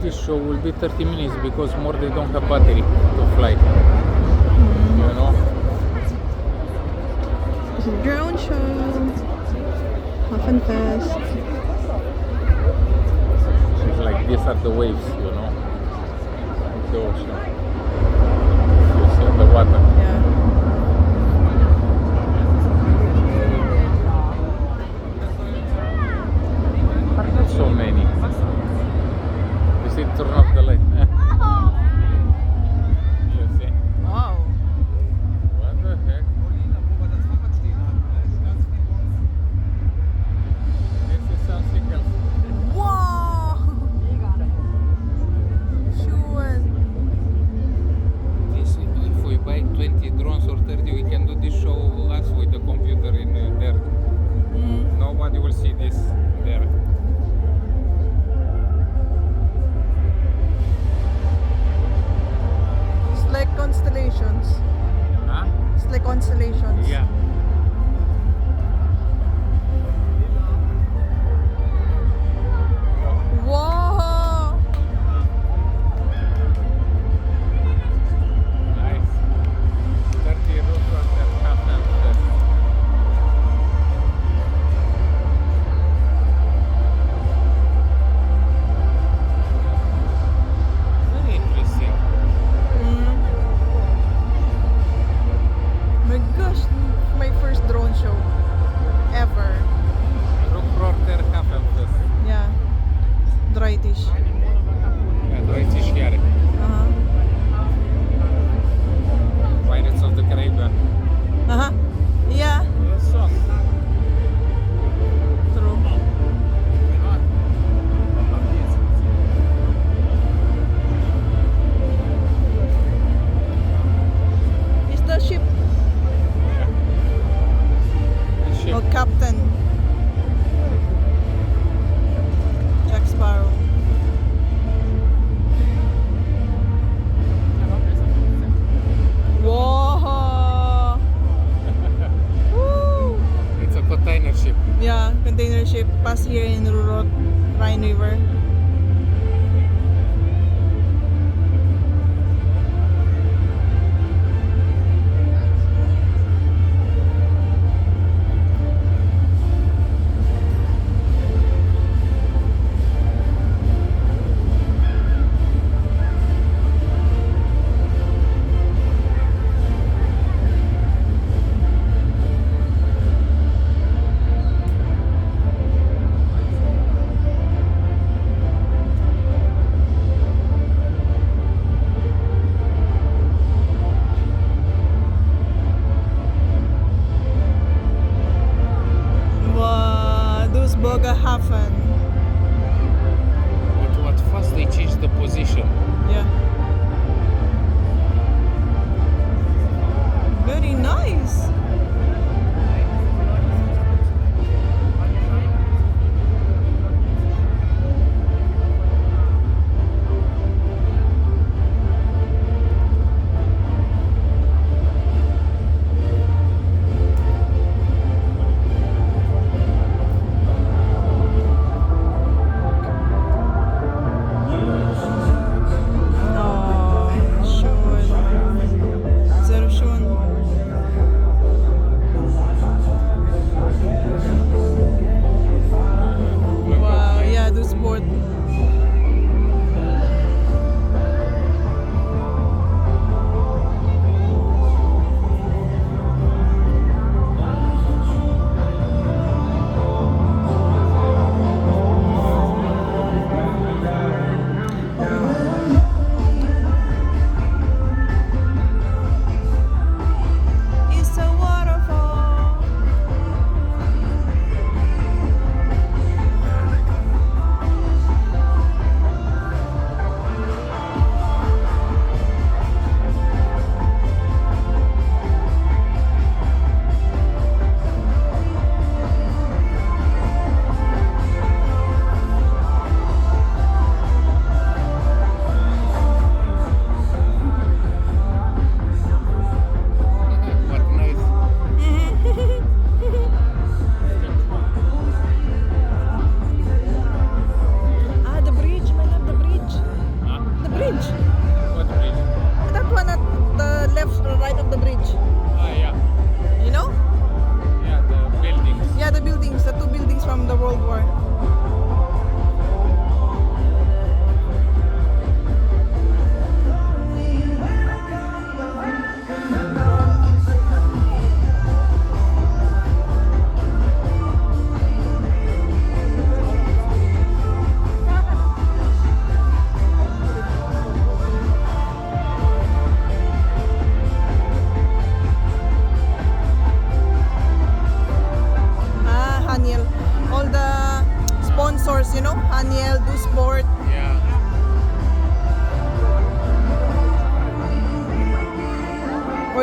this show will be 30 minutes because more they don't have battery to fly. You know? This is drone show. Hafenfest. It's like these are the waves, you know? Of the ocean. You see the water. Yeah. Not so many. You see, turn off the light. You see? Wow. What the heck? This is something else. Wow. Schön. This, if we buy 20 drones or 30, we can do this show us with the computer in there. Nobody will see this there.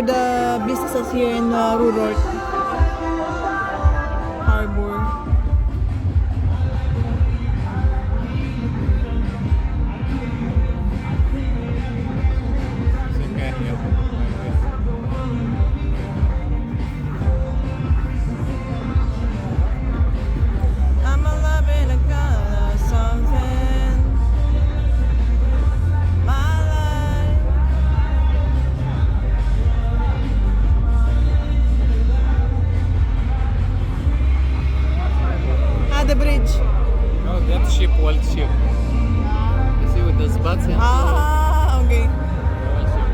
for the businesses here in Ruhrort Harbour. I'm a loving a kind of something. My life. The bridge. No, that ship, old ship. You see with the spots in? Ah, okay. Old ship.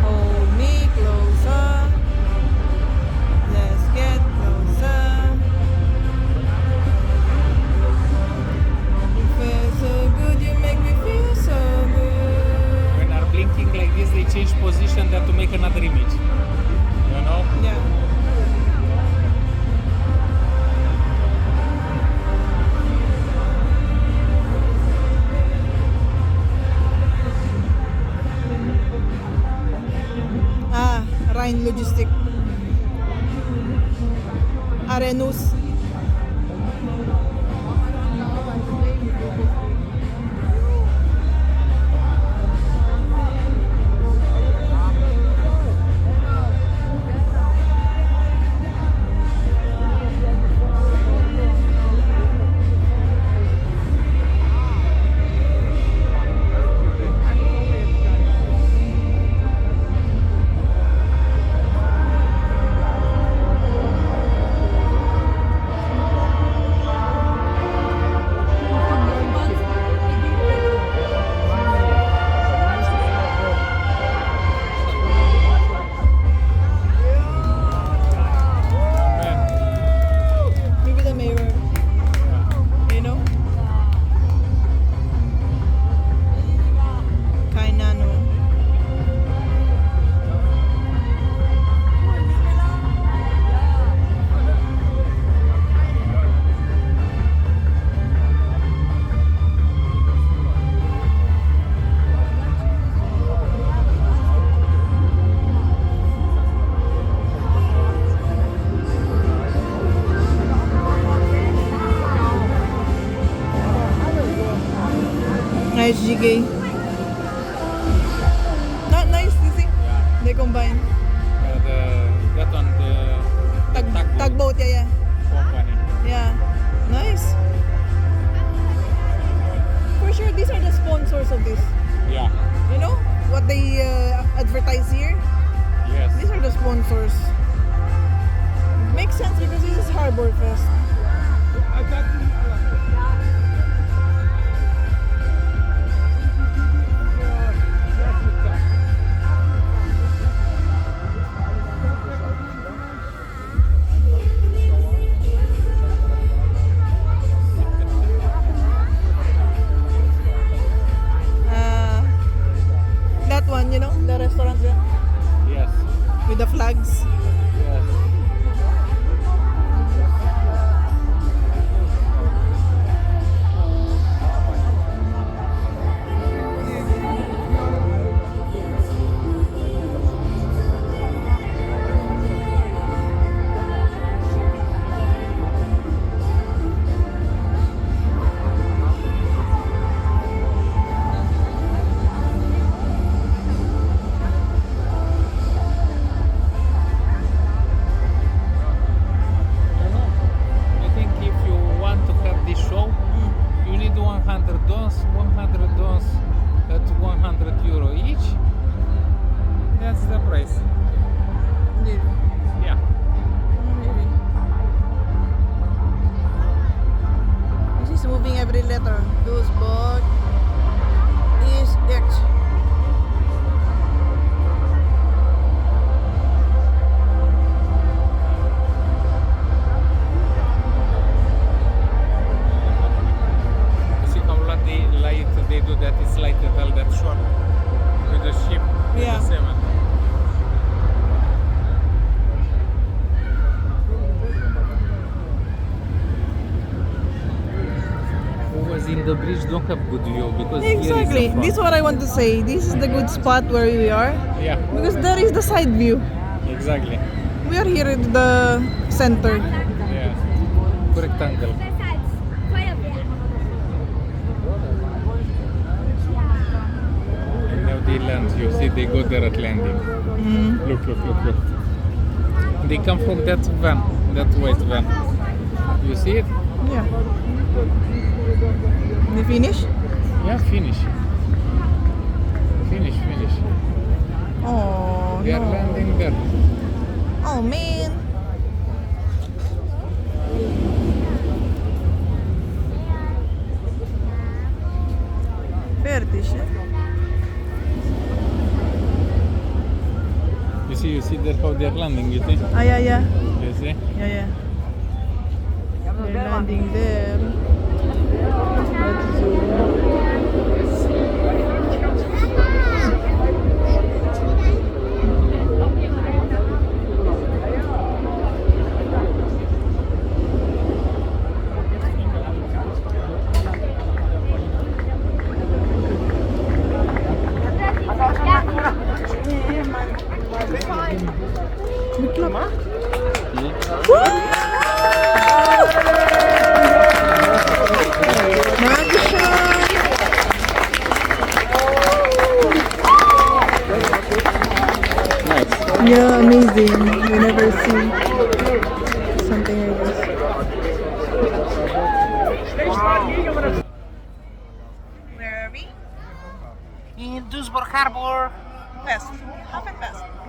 Hold me closer. Let's get closer. You feel so good, you make me feel so good. When are blinking like this, they change position there to make another image. You know? Yeah. Rhenus Logistics. Rhenus. Nice jiggy. Not nice, you see? Yeah. They combine. That one, the Tugboat, yeah. company. Yeah. Nice. For sure, these are the sponsors of this. Yeah. You know what they advertise here? Yes. These are the sponsors. Makes sense because this is Harbour Fest. That one, you know, the restaurant there Yes. with the flags. Yes. I think if you want to have this show, you need 100 dons, 100 dons at 100 euro each. That's the price. Yeah. Maybe. This is moving every letter. Duisburg is X. You see how light they do that? It's light at all that short with the ship. With Yeah. the seven. Who was guys in the bridge don't have good view because here is Exactly. the front. This is what I want to say. This is the good spot where we are Yeah, because there is the side view. exactly. We are here at the center. Yeah, correct angle. And now they land. You see, they go there at landing. Look, look, look, look. They come from that van, that white van. You see it? Yeah. They finish? Yeah, finish. Finish, finish. Oh They are no. landing there. Oh man. Fertig, hè? You see there how they are landing, you see? Ah, yeah, yeah. You see? Yeah, yeah. They're landing there. Let's zoom. Yeah, amazing. We never see something like this. Where are we? In Duisburg Harbour. Fest. Hafenfest.